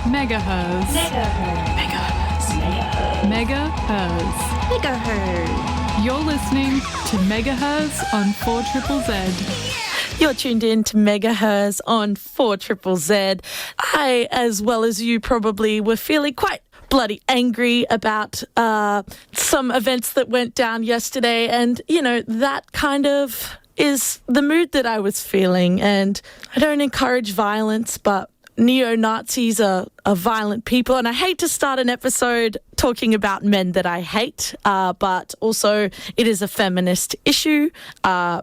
Megaherzzz. You're listening to Megaherzzz on 4ZZZ. You're tuned in to Megaherzzz on 4ZZZ. I, as well as you, probably were feeling quite bloody angry about some events that went down yesterday, and, you know, that kind of is the mood that I was feeling. And I don't encourage violence, but neo-Nazis are violent people, and I hate to start an episode talking about men that I hate, but also it is a feminist issue.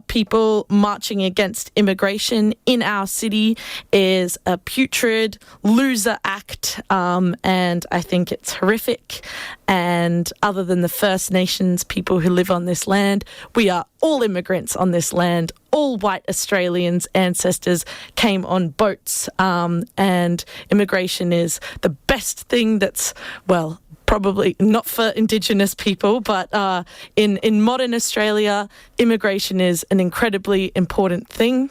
People marching against immigration in our city is a putrid loser act, and I think it's horrific. And other than the First Nations people who live on this land, we are all immigrants on this land. All white Australians' ancestors came on boats, and immigration is the best thing that's, well, probably not for Indigenous people, but in modern Australia, immigration is an incredibly important thing.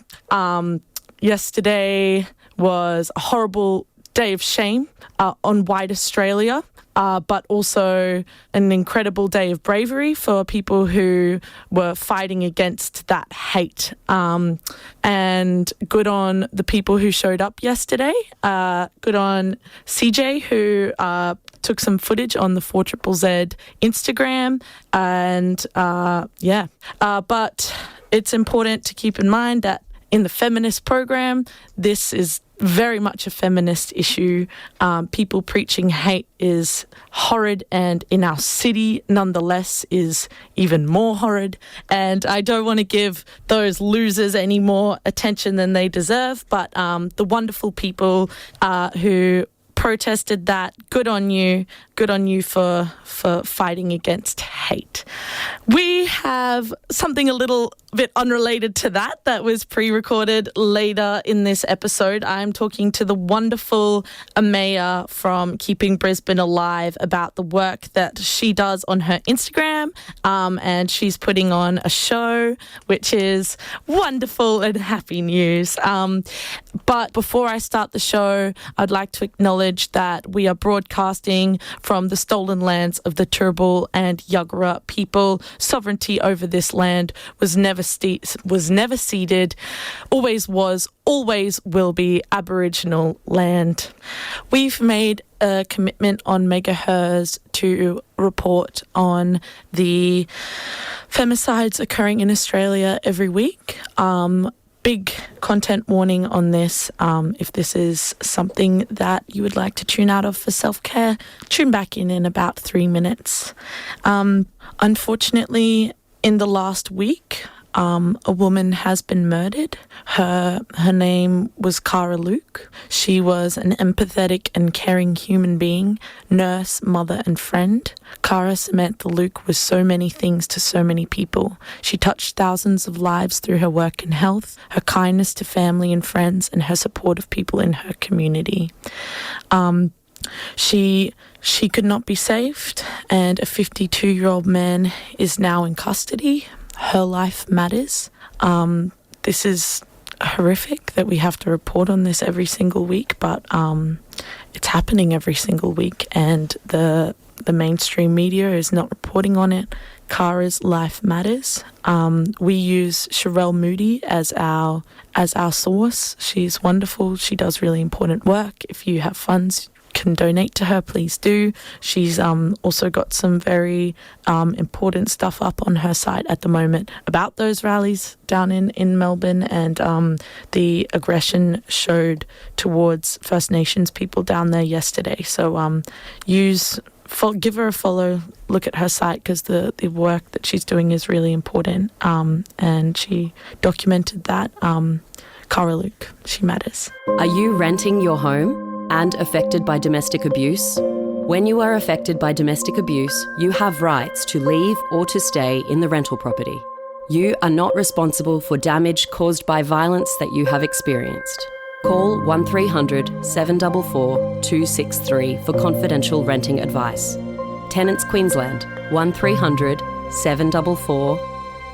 Yesterday was a horrible day of shame on white Australia. But also an incredible day of bravery for people who were fighting against that hate. And good on the people who showed up yesterday. Good on CJ, who took some footage on the 4ZZZ Instagram. And but it's important to keep in mind that in the feminist program, this is very much a feminist issue. People preaching hate is horrid, and in our city, nonetheless, is even more horrid. And I don't want to give those losers any more attention than they deserve, but the wonderful people who protested that, good on you for fighting against hate. We have something a little bit unrelated to that was pre-recorded later in this episode. I'm talking to the wonderful Ameya from Keeping Brisbane Alive about the work that she does on her Instagram, and she's putting on a show, which is wonderful and happy news. But before I start the show, I'd like to acknowledge that we are broadcasting from the stolen lands of the Turrbal and Yuggera people. Sovereignty over this land was never ceded, always was, always will be Aboriginal land. We've made a commitment on Megaherzzz to report on the femicides occurring in Australia every week. Big content warning on this. If this is something that you would like to tune out of for self-care, tune back in about 3 minutes. Unfortunately, in the last week, a woman has been murdered. Her name was Cara Luke. She was an empathetic and caring human being, nurse, mother and friend. Cara Samantha Luke was so many things to so many people. She touched thousands of lives through her work and health, her kindness to family and friends, and her support of people in her community. She could not be saved, and a 52-year-old man is now in custody. Her life matters. This is horrific that we have to report on this every single week, but it's happening every single week, and the mainstream media is not reporting on it. Cara's life matters. We use Sherele Moody as our source. She's wonderful. She does really important work. If you have funds, can donate to her, please do. She's also got some very important stuff up on her site at the moment about those rallies down in Melbourne, and the aggression showed towards First Nations people down there yesterday. So give her a follow, look at her site, because the work that she's doing is really important, and she documented that. Cara Luke, she matters. Are you renting your home and affected by domestic abuse? When you are affected by domestic abuse, you have rights to leave or to stay in the rental property. You are not responsible for damage caused by violence that you have experienced. Call 1300 744 263 for confidential renting advice. Tenants Queensland, 1300 744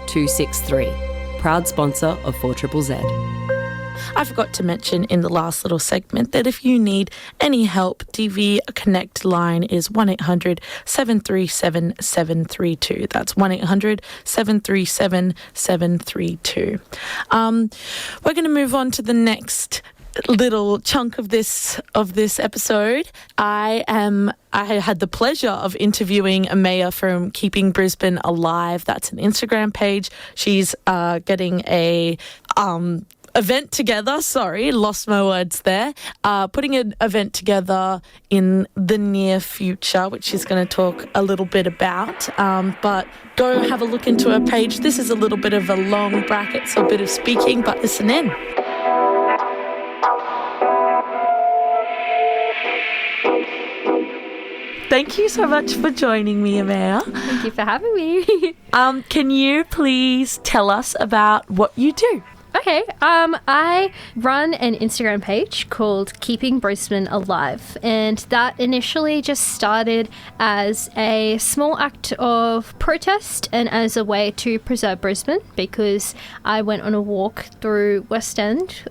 263. Proud sponsor of 4ZZZ. I forgot to mention in the last little segment that if you need any help, DV Connect line is 1-800-737-732. That's 1-800-737-732. We're going to move on to the next little chunk of this episode. I had the pleasure of interviewing Ameya from Keeping Brisbane Alive. That's an Instagram page. She's getting a event together. Sorry, lost my words there. Putting an event together in the near future, which she's going to talk a little bit about. But go have a look into her page. This is a little bit of a long bracket, so a bit of speaking, but listen in. Thank you so much for joining me, Ameya. Thank you for having me. Can you please tell us about what you do? Okay, I run an Instagram page called Keeping Brisbane Alive, and that initially just started as a small act of protest and as a way to preserve Brisbane, because I went on a walk through West End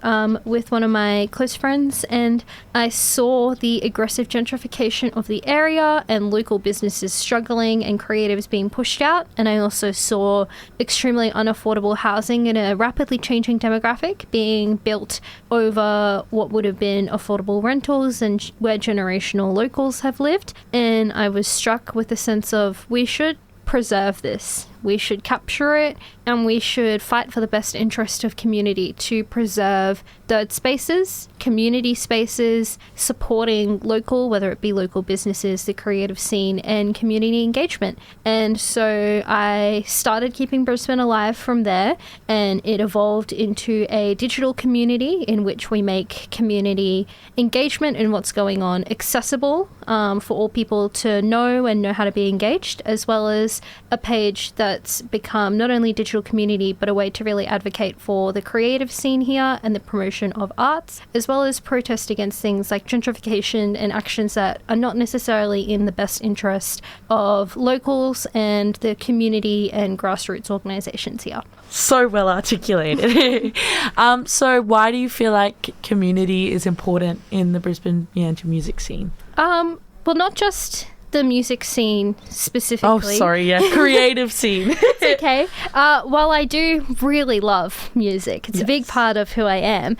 with one of my close friends, and I saw the aggressive gentrification of the area and local businesses struggling and creatives being pushed out, and I also saw extremely unaffordable housing in a rapidly changing demographic being built over what would have been affordable rentals and where generational locals have lived. And I was struck with the sense of we should preserve this. We should capture it, and we should fight for the best interest of community to preserve third spaces, community spaces, supporting local, whether it be local businesses, the creative scene, and community engagement. And so I started Keeping Brisbane Alive from there, and it evolved into a digital community in which we make community engagement and what's going on accessible for all people to know and know how to be engaged, as well as a page that's become not only a digital community but a way to really advocate for the creative scene here and the promotion of arts, as well as protest against things like gentrification and actions that are not necessarily in the best interest of locals and the community and grassroots organisations here. So well articulated. So why do you feel like community is important in the Brisbane Meanjin music scene? Well, not just the music scene specifically. Oh, sorry, yeah. Creative scene. It's okay. While I do really love music, it's a big part of who I am.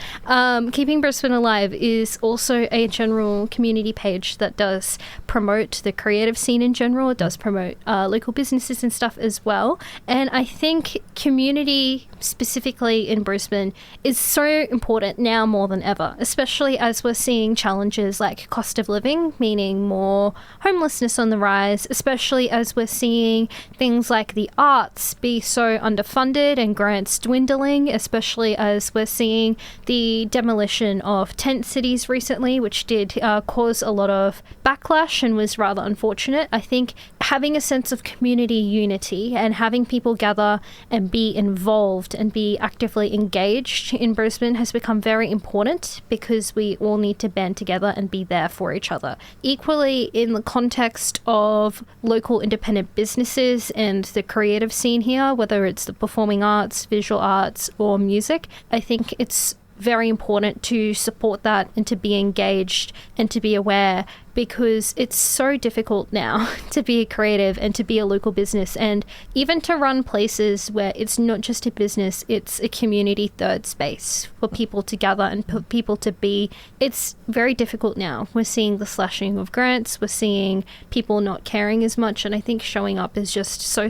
Keeping Brisbane Alive is also a general community page that does promote the creative scene in general. It does promote local businesses and stuff as well. And I think community specifically in Brisbane is so important now more than ever, especially as we're seeing challenges like cost of living, meaning more homelessness on the rise, especially as we're seeing things like the arts be so underfunded and grants dwindling, especially as we're seeing the demolition of tent cities recently, which did cause a lot of backlash and was rather unfortunate. I think having a sense of community unity and having people gather and be involved and be actively engaged in Brisbane has become very important, because we all need to band together and be there for each other. Equally, in the context of local independent businesses and the creative scene here, whether it's the performing arts, visual arts, or music, I think it's very important to support that and to be engaged and to be aware, because it's so difficult now to be a creative and to be a local business, and even to run places where it's not just a business, it's a community third space for people to gather and for people to be. It's very difficult now. We're seeing the slashing of grants, we're seeing people not caring as much, and I think showing up is just so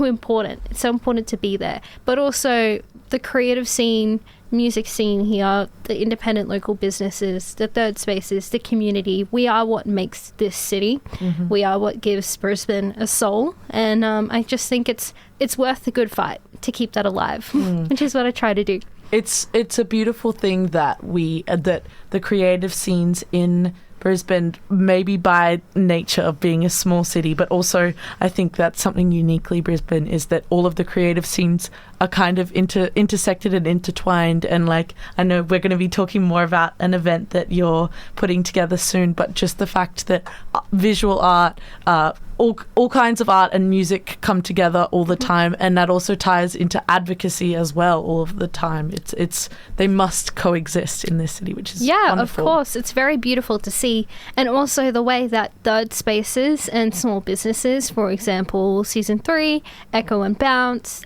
important. It's so important to be there. But also the creative scene, music scene here, the independent local businesses, the third spaces, the community, we are what makes this city. Mm-hmm. We are what gives Brisbane a soul, and I just think it's worth the good fight to keep that alive, which is what I try to do. It's a beautiful thing that that the creative scenes in Brisbane, maybe by nature of being a small city, but also I think that's something uniquely Brisbane, is that all of the creative scenes are kind of intersected and intertwined. And like, I know we're going to be talking more about an event that you're putting together soon, but just the fact that visual art, all kinds of art and music come together all the time, and that also ties into advocacy as well all of the time. It's they must coexist in this city, which is wonderful. Of course. It's very beautiful to see. And also the way that third spaces and small businesses, for example, Season 3, Echo and Bounce,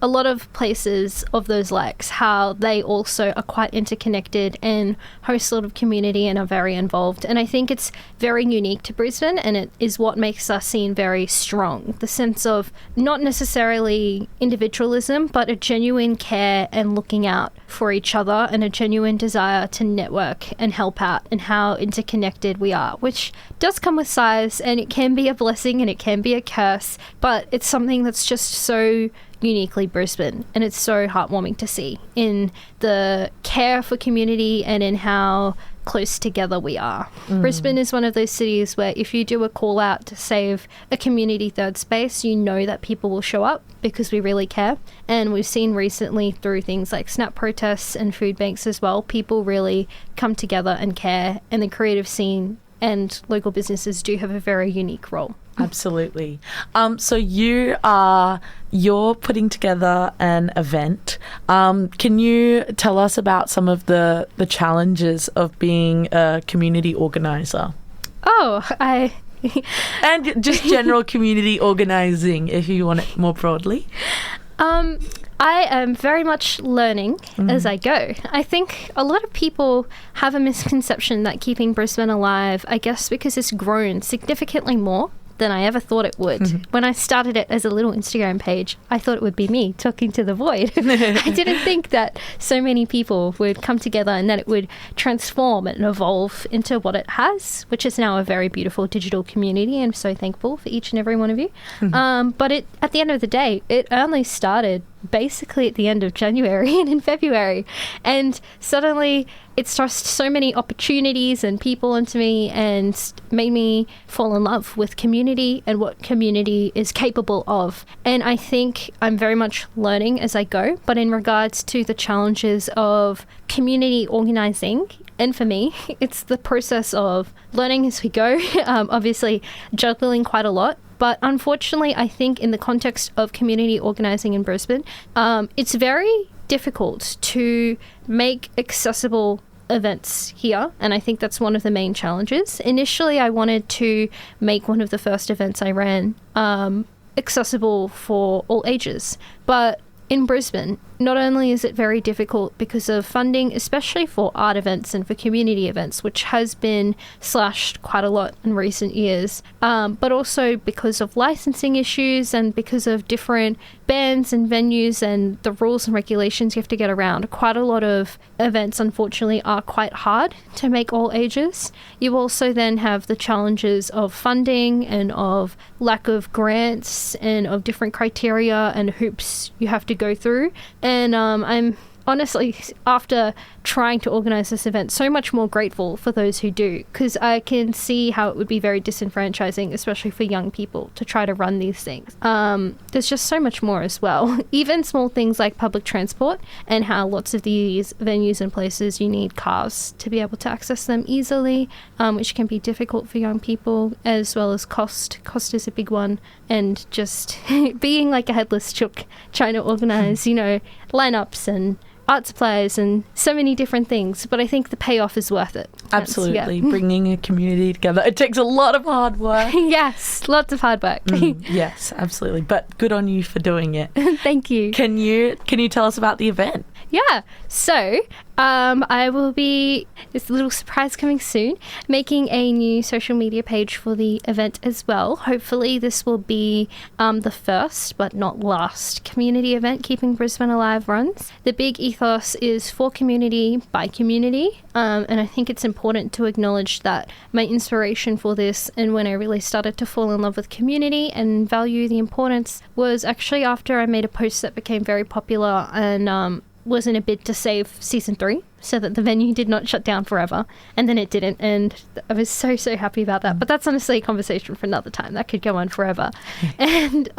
a lot of places of those likes, how they also are quite interconnected and host a lot of community and are very involved. And I think it's very unique to Brisbane, and it is what makes our scene very strong. The sense of not necessarily individualism, but a genuine care and looking out for each other, and a genuine desire to network and help out, and how interconnected we are, which does come with size, and it can be a blessing and it can be a curse, but it's something that's just so uniquely Brisbane, and it's so heartwarming to see in the care for community and in how close together we are. Brisbane is one of those cities where if you do a call out to save a community third space, you know that people will show up because we really care. And we've seen recently through things like SNAP protests and food banks as well, people really come together and care, and the creative scene and local businesses do have a very unique role. Absolutely. So you're putting together an event. Can you tell us about some of the challenges of being a community organizer? And just general community organizing, if you want it more broadly. I am very much learning as I go. I think a lot of people have a misconception that Keeping Brisbane Alive, I guess because it's grown significantly more than I ever thought it would. When I started it as a little Instagram page, I thought it would be me talking to the void. I didn't think that so many people would come together and that it would transform and evolve into what it has, which is now a very beautiful digital community. I'm so thankful for each and every one of you. But at the end of the day, it only started basically at the end of January and in February, and suddenly it's thrust so many opportunities and people into me and made me fall in love with community and what community is capable of. And I think I'm very much learning as I go, but in regards to the challenges of community organizing, and for me, it's the process of learning as we go, obviously juggling quite a lot. But unfortunately, I think in the context of community organising in Brisbane, it's very difficult to make accessible events here, and I think that's one of the main challenges. Initially, I wanted to make one of the first events I ran accessible for all ages, but in Brisbane, not only is it very difficult because of funding, especially for art events and for community events, which has been slashed quite a lot in recent years, but also because of licensing issues and because of different bans and venues and the rules and regulations you have to get around. Quite a lot of events, unfortunately, are quite hard to make all ages. You also then have the challenges of funding and of lack of grants and of different criteria and hoops you have to go through. And I'm honestly, after trying to organise this event, so much more grateful for those who do, because I can see how it would be very disenfranchising, especially for young people, to try to run these things. There's just so much more as well. Even small things like public transport, and how lots of these venues and places you need cars to be able to access them easily, which can be difficult for young people, as well as cost. Cost is a big one, and just being like a headless chook trying to organise, lineups and art supplies and so many different things, but I think the payoff is worth it. Absolutely. Bringing a community together, it takes a lot of hard work. Yes, lots of hard work. Yes, absolutely, but good on you for doing it. Thank you. Can you tell us about the event? Yeah, so I will be, there's a little surprise coming soon, making a new social media page for the event as well. Hopefully this will be the first but not last community event Keeping Brisbane Alive runs. The big ethos is for community by community, and I think it's important to acknowledge that my inspiration for this, and when I really started to fall in love with community and value the importance, was actually after I made a post that became very popular and was in a bid to save Season 3 so that the venue did not shut down forever, and then it didn't, and I was so happy about that. But that's honestly a conversation for another time. That could go on forever. And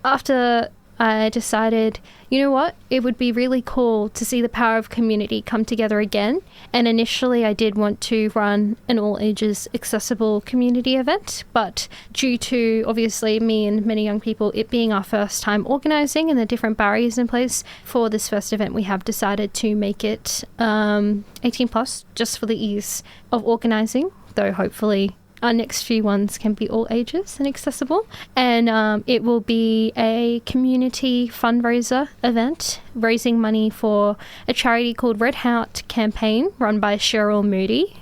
after I decided, you know what, it would be really cool to see the power of community come together again. And initially I did want to run an all ages accessible community event, but due to obviously me and many young people, it being our first time organising and the different barriers in place for this first event, we have decided to make it 18 plus, just for the ease of organising, though hopefully our next few ones can be all ages and accessible. And it will be a community fundraiser event, raising money for a charity called Red Heart Campaign, run by Sherele Moody,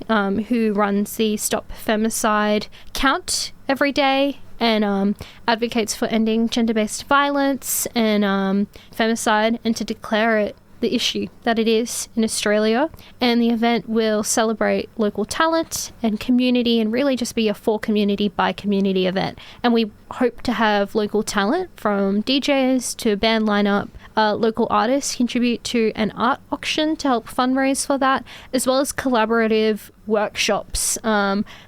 who runs the Stop Femicide count every day and advocates for ending gender-based violence and femicide, and to declare it the issue that it is in Australia. And the event will celebrate local talent and community and really just be a for community by community event. And we hope to have local talent from DJs to band lineup, local artists contribute to an art auction to help fundraise for that, as well as collaborative workshops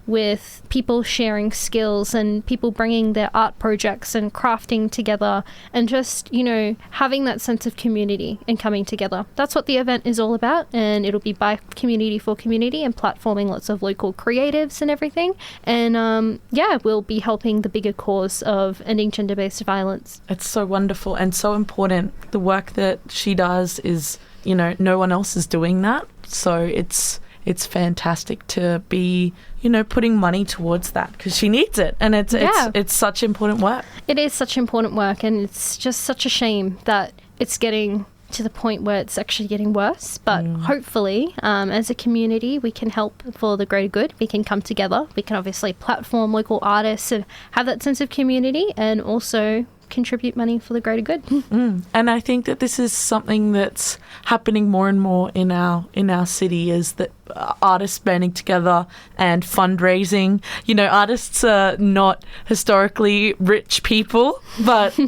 with people sharing skills and people bringing their art projects and crafting together and just, you know, having that sense of community and coming together. That's what the event is all about, and it'll be by community for community and platforming lots of local creatives and everything. And yeah, we'll be helping the bigger cause of ending gender-based violence. It's so wonderful and so important. The work that she does is, you know, no one else is doing that. So it's fantastic to be, you know, putting money towards that because she needs it, and it's such important work. It is such important work, and it's just such a shame that it's getting to the point where it's actually getting worse. But hopefully, as a community, we can help for the greater good. We can come together. We can obviously platform local artists and have that sense of community, and also contribute money for the greater good. And I think that this is something that's happening more and more in our city, is that artists banding together and fundraising. You know, artists are not historically rich people, but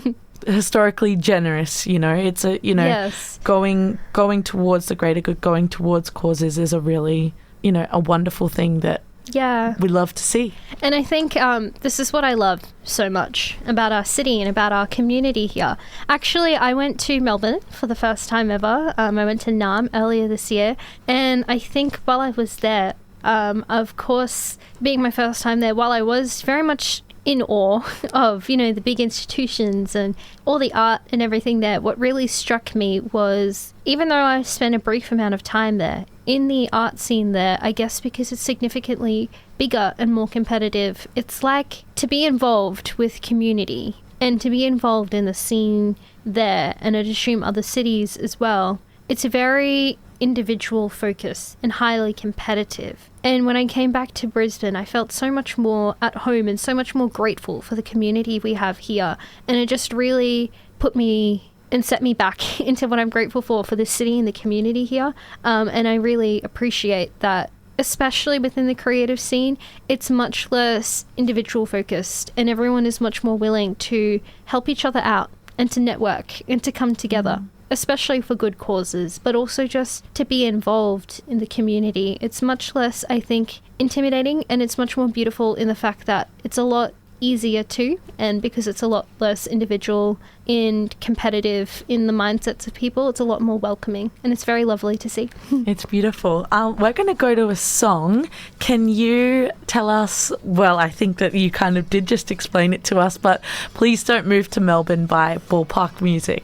historically generous. You know, it's a, you know, yes, going towards the greater good, going towards causes is a really, you know, a wonderful thing that we love to see. And I think this is what I love so much about our city and about our community here. Actually, I went to Melbourne for the first time ever. I went to NAM earlier this year, and I think while I was there, of course, being my first time there, while I was very much in awe of, you know, the big institutions and all the art and everything there, what really struck me was, even though I spent a brief amount of time there, in the art scene there, I guess because it's significantly bigger and more competitive, it's like to be involved with community and to be involved in the scene there, and I'd assume other cities as well. It's a very individual focus and highly competitive. And when I came back to Brisbane, I felt so much more at home and so much more grateful for the community we have here. And it just really put me and set me back into what I'm grateful for the city and the community here. And I really appreciate that, especially within the creative scene, it's much less individual focused, and everyone is much more willing to help each other out and to network and to come together. Especially for good causes, but also just to be involved in the community. It's much less, I think, intimidating, and it's much more beautiful in the fact that it's a lot easier too, and because it's a lot less individual and competitive in the mindsets of people, it's a lot more welcoming, and it's very lovely to see. It's beautiful. We're going to go to a song. Can you tell us, well, I think that you kind of did just explain it to us, but Please Don't Move to Melbourne by Ballpark Music.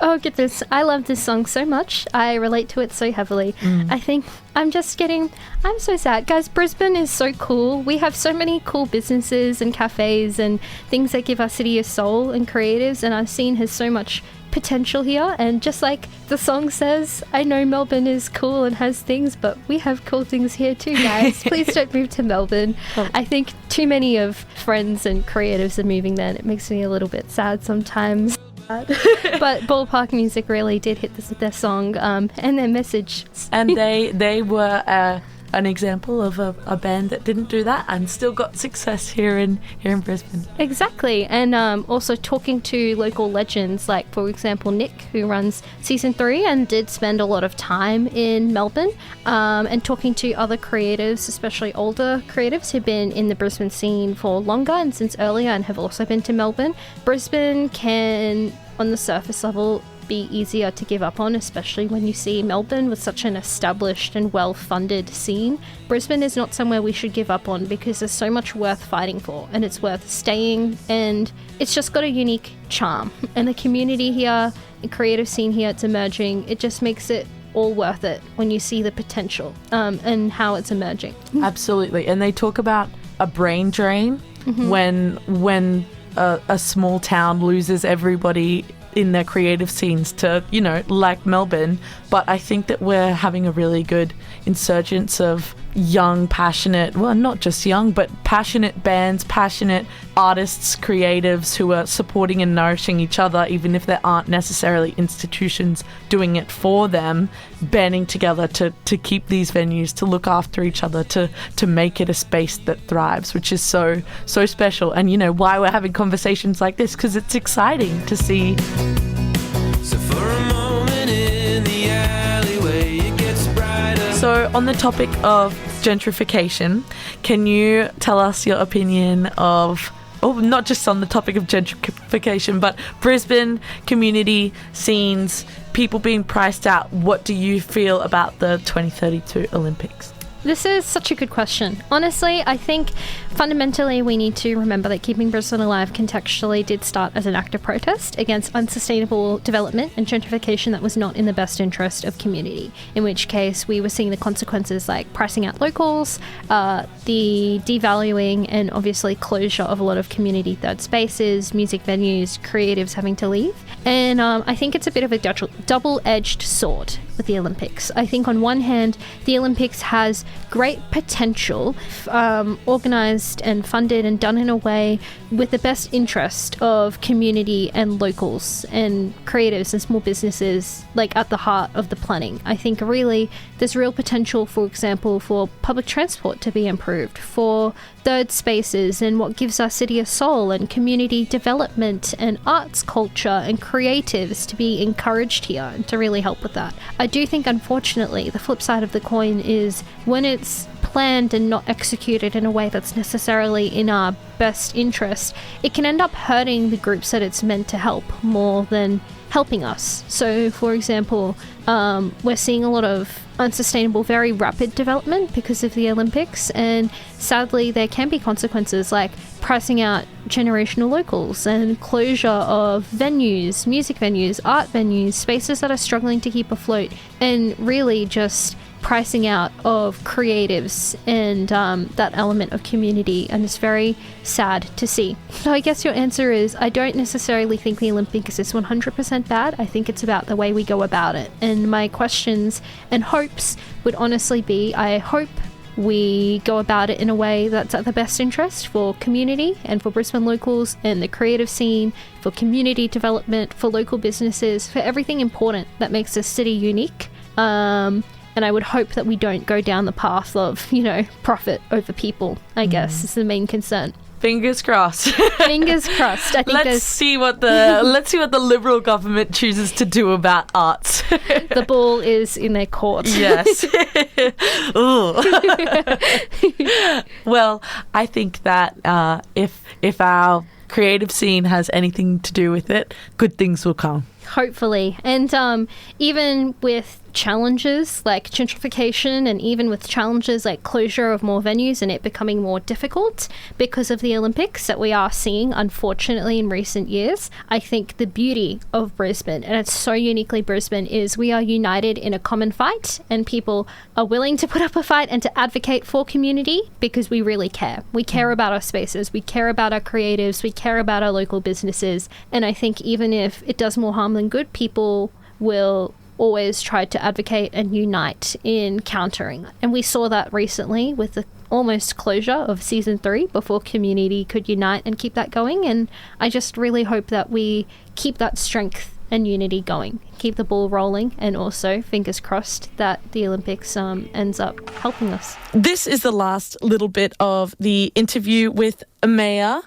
Oh goodness, I love this song so much. I relate to it so heavily. I think I'm so sad. Guys, Brisbane is so cool. We have so many cool businesses and cafes and things that give our city a soul and creatives, and our scene has so much potential here. And just like the song says, I know Melbourne is cool and has things, but we have cool things here too, guys. Please don't move to Melbourne. I think too many of friends and creatives are moving there, and it makes me a little bit sad sometimes. But Ballpark Music really did hit this with their song and their message. And they were an example of a band that didn't do that and still got success here in Brisbane. Exactly. And also talking to local legends, like for example Nick, who runs Season 3 and did spend a lot of time in Melbourne, and talking to other creatives, especially older creatives who've been in the Brisbane scene for longer and since earlier and have also been to Melbourne. Brisbane can on the surface level be easier to give up on, especially when you see Melbourne with such an established and well-funded scene. Brisbane is not somewhere we should give up on because there's so much worth fighting for, and it's worth staying, and it's just got a unique charm. And the community here, the creative scene here, it's emerging. It just makes it all worth it when you see the potential and how it's emerging. Absolutely. And they talk about a brain drain when a small town loses everybody in their creative scenes to, like Melbourne. But I think that we're having a really good insurgence of young, passionate, well, not just young, but passionate bands, passionate artists, creatives who are supporting and nourishing each other, even if there aren't necessarily institutions doing it for them, banding together to keep these venues, to look after each other, to make it a space that thrives, which is so special. And why we're having conversations like this, because it's exciting to see. So for a moment in the alleyway, it gets brighter. So on the topic of gentrification, can you tell us your opinion of, not just on the topic of gentrification, but Brisbane community scenes, people being priced out? What do you feel about the 2032 Olympics? This is such a good question. Honestly, I think fundamentally we need to remember that Keeping Brisbane Alive contextually did start as an act of protest against unsustainable development and gentrification that was not in the best interest of community, in which case we were seeing the consequences like pricing out locals, the devaluing and obviously closure of a lot of community third spaces, music venues, creatives having to leave. And I think it's a bit of a double-edged sword with the Olympics. I think on one hand, the Olympics has great potential, organised and funded and done in a way with the best interest of community and locals and creatives and small businesses, like at the heart of the planning. I think really there's real potential, for example, for public transport to be improved, for third spaces and what gives our city a soul, and community development and arts culture and creatives to be encouraged here and to really help with that. I do think, unfortunately, the flip side of the coin is when it's planned and not executed in a way that's necessarily in our best interest, it can end up hurting the groups that it's meant to help more than helping us. So, for example, we're seeing a lot of unsustainable, very rapid development because of the Olympics, and sadly there can be consequences like pricing out generational locals and closure of venues, music venues, art venues, spaces that are struggling to keep afloat, and really just pricing out of creatives and that element of community, and it's very sad to see. So I guess your answer is I don't necessarily think the Olympics is 100% bad. I think it's about the way we go about it, and my questions and hopes would honestly be, I hope we go about it in a way that's at the best interest for community and for Brisbane locals and the creative scene, for community development, for local businesses, for everything important that makes this city unique. And I would hope that we don't go down the path of, profit over people, I guess, is the main concern. Fingers crossed. Fingers crossed. I think let's see what the Liberal government chooses to do about arts. The ball is in their court. Yes. Well, I think that if our creative scene has anything to do with it, good things will come. Hopefully. And even with challenges like gentrification, and even with challenges like closure of more venues and it becoming more difficult because of the Olympics that we are seeing, unfortunately, in recent years, I think the beauty of Brisbane, and it's so uniquely Brisbane, is we are united in a common fight, and people are willing to put up a fight and to advocate for community because we really care. We care about our spaces, we care about our creatives, we care about our local businesses, and I think even if it does more harm than good, people will always try to advocate and unite in countering. And we saw that recently with the almost closure of season 3 before community could unite and keep that going. And I just really hope that we keep that strength and unity going, keep the ball rolling, and also fingers crossed that the Olympics ends up helping us. This is the last little bit of the interview with Ameya.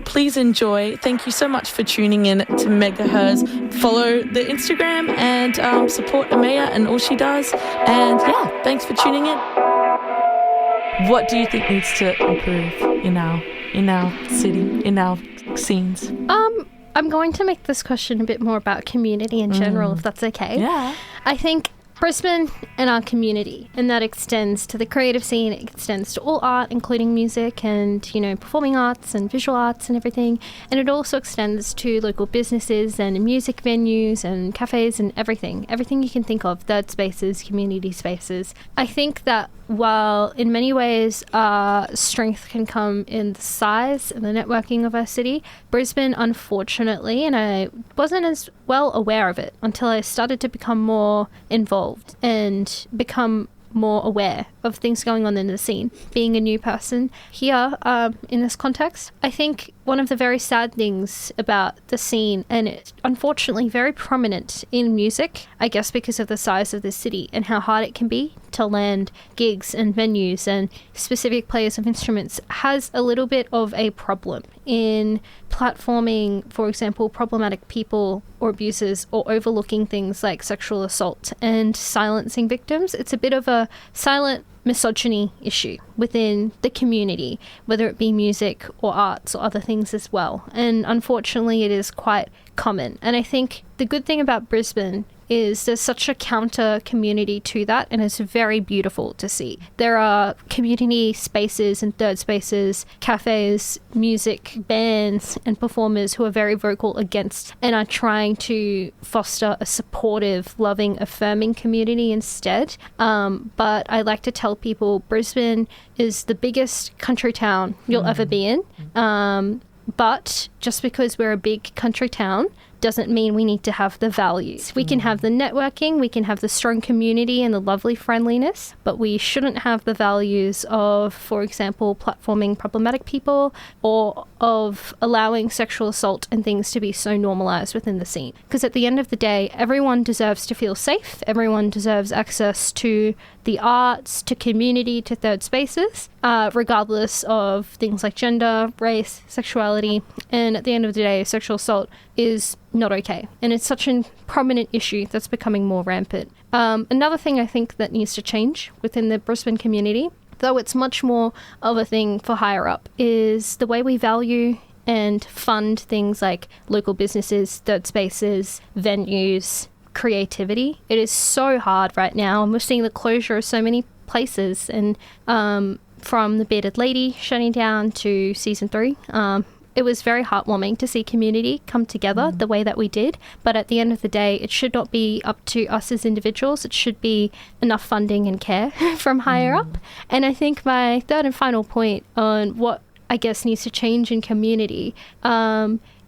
Please enjoy. Thank you so much for tuning in to Megaherzzz. Follow the Instagram and support Ameya and all she does. And yeah, thanks for tuning in. What do you think needs to improve in our city, in our scenes? I'm going to make this question a bit more about community in general, if that's okay. Yeah. I think Brisbane and our community, and that extends to the creative scene, it extends to all art, including music and, you know, performing arts and visual arts and everything. And it also extends to local businesses and music venues and cafes and everything you can think of, third spaces, community spaces. I think that while in many ways our strength can come in the size and the networking of our city, Brisbane, unfortunately, and I wasn't as well aware of it until I started to become more involved and become more aware of things going on in the scene. Being a new person here in this context, I think one of the very sad things about the scene, and it's unfortunately very prominent in music, I guess because of the size of the city and how hard it can be to land gigs and venues and specific players of instruments, has a little bit of a problem in platforming, for example, problematic people or abusers, or overlooking things like sexual assault and silencing victims. It's a bit of a silent misogyny issue within the community, whether it be music or arts or other things as well. And unfortunately, it is quite common. And I think the good thing about Brisbane is there's such a counter community to that, and it's very beautiful to see. There are community spaces and third spaces, cafes, music, bands and performers who are very vocal against and are trying to foster a supportive, loving, affirming community instead. But I like to tell people Brisbane is the biggest country town you'll ever be in. But just because we're a big country town doesn't mean we need to have the values. We can have the networking, we can have the strong community and the lovely friendliness, but we shouldn't have the values of, for example, platforming problematic people or of allowing sexual assault and things to be so normalized within the scene. Because at the end of the day, everyone deserves to feel safe, everyone deserves access to the arts, to community, to third spaces, regardless of things like gender, race, sexuality. And at the end of the day, sexual assault is not okay. And it's such a prominent issue that's becoming more rampant. Another thing I think that needs to change within the Brisbane community, though it's much more of a thing for higher up, is the way we value and fund things like local businesses, third spaces, venues, creativity. It is so hard right now, and we're seeing the closure of so many places, and from the Bearded Lady shutting down to season 3, it was very heartwarming to see community come together the way that we did. But at the end of the day, it should not be up to us as individuals. It should be enough funding and care from higher up. And I think my third and final point on what I guess needs to change in community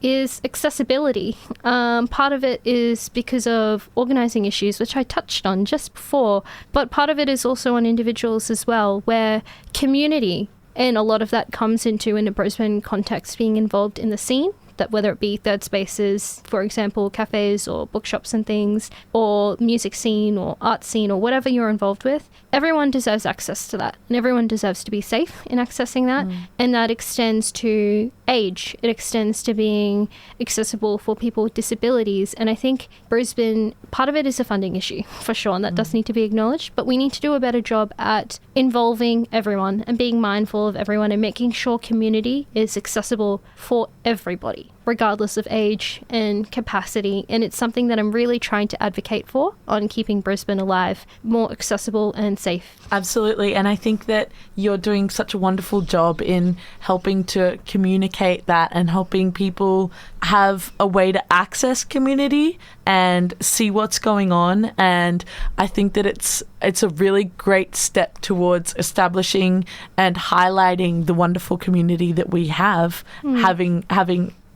is accessibility. Part of it is because of organising issues, which I touched on just before, but part of it is also on individuals as well, where community, and a lot of that comes into, in a Brisbane context, being involved in the scene, that whether it be third spaces, for example, cafes or bookshops and things, or music scene or art scene or whatever you're involved with, everyone deserves access to that, and everyone deserves to be safe in accessing that. And that extends to age. It extends to being accessible for people with disabilities. And I think Brisbane, part of it is a funding issue for sure, and that does need to be acknowledged, but we need to do a better job at involving everyone and being mindful of everyone and making sure community is accessible for everybody, regardless of age and capacity. And it's something that I'm really trying to advocate for on Keeping Brisbane Alive, more accessible and safe. Absolutely. And I think that you're doing such a wonderful job in helping to communicate that and helping people have a way to access community and see what's going on. And I think that it's a really great step towards establishing and highlighting the wonderful community that we have, having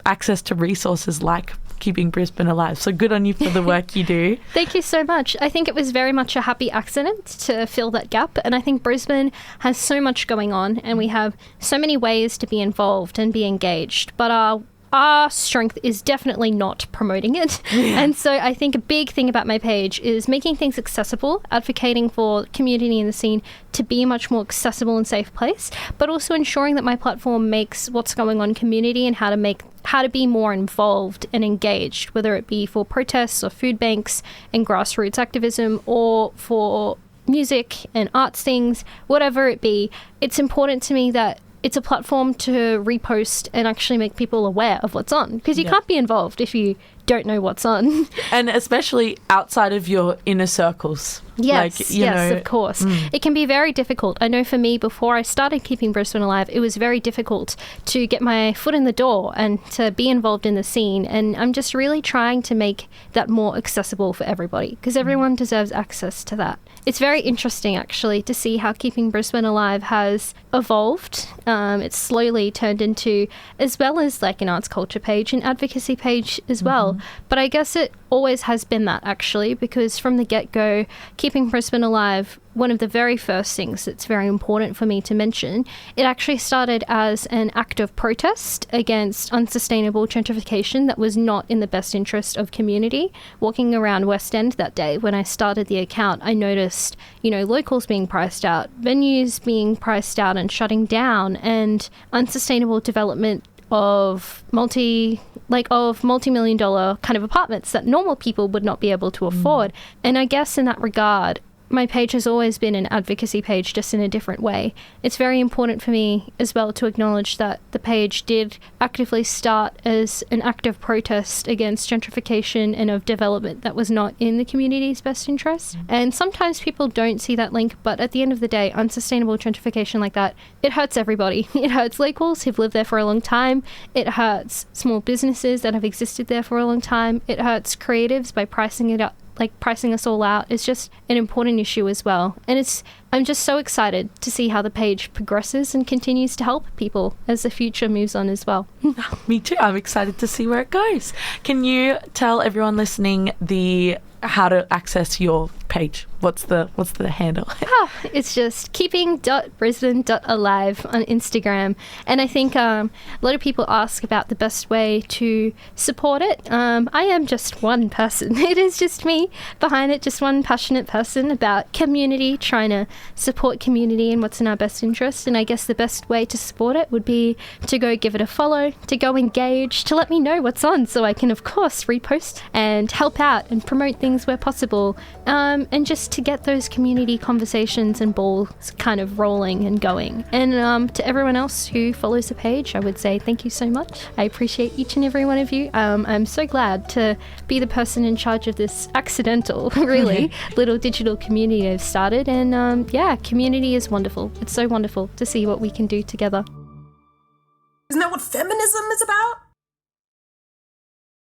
access to resources like Keeping Brisbane Alive. So good on you for the work you do. Thank you so much. I think it was very much a happy accident to fill that gap. And I think Brisbane has so much going on, and we have so many ways to be involved and be engaged. But our strength is definitely not promoting it. And so I think a big thing about my page is making things accessible, advocating for community in the scene to be a much more accessible and safe place, but also ensuring that my platform makes what's going on community and how to be more involved and engaged, whether it be for protests or food banks and grassroots activism, or for music and arts things, whatever it be. It's important to me that it's a platform to repost and actually make people aware of what's on, because you can't be involved if you don't know what's on. And especially outside of your inner circles. Yes, of course. It can be very difficult. I know for me, before I started Keeping Brisbane Alive, it was very difficult to get my foot in the door and to be involved in the scene. And I'm just really trying to make that more accessible for everybody, because everyone deserves access to that. It's very interesting, actually, to see how Keeping Brisbane Alive has evolved. It's slowly turned into, as well as like an arts culture page, an advocacy page as well. But I guess it always has been that, actually, because from the get-go, Keeping Brisbane Alive, one of the very first things that's very important for me to mention, it actually started as an act of protest against unsustainable gentrification that was not in the best interest of community. Walking around West End that day when I started the account, I noticed, locals being priced out, venues being priced out and shutting down, and unsustainable development of multi-million dollar kind of apartments that normal people would not be able to afford. And I guess in that regard, my page has always been an advocacy page, just in a different way. It's very important for me as well to acknowledge that the page did actively start as an act of protest against gentrification and of development that was not in the community's best interest. And sometimes people don't see that link, but at the end of the day, unsustainable gentrification like that, it hurts everybody. It hurts locals who've lived there for a long time. It hurts small businesses that have existed there for a long time. It hurts creatives by pricing us all out. Is just an important issue as well. And I'm just so excited to see how the page progresses and continues to help people as the future moves on as well. Me too. I'm excited to see where it goes. Can you tell everyone listening how to access your page? What's the handle? It's just keeping.brisbane.alive on Instagram. And I think a lot of people ask about the best way to support it. I am just one person. It is just me behind it, just one passionate person about community, trying to support community and what's in our best interest. And I guess the best way to support it would be to go give it a follow, to go engage, to let me know what's on, so I can, of course, repost and help out and promote things where possible. And just to get those community conversations and balls kind of rolling and going. And to everyone else who follows the page, I would say thank you so much. I appreciate each and every one of you. I'm so glad to be the person in charge of this accidental, really, little digital community I've started. And community is wonderful. It's so wonderful to see what we can do together. Isn't that what feminism is about?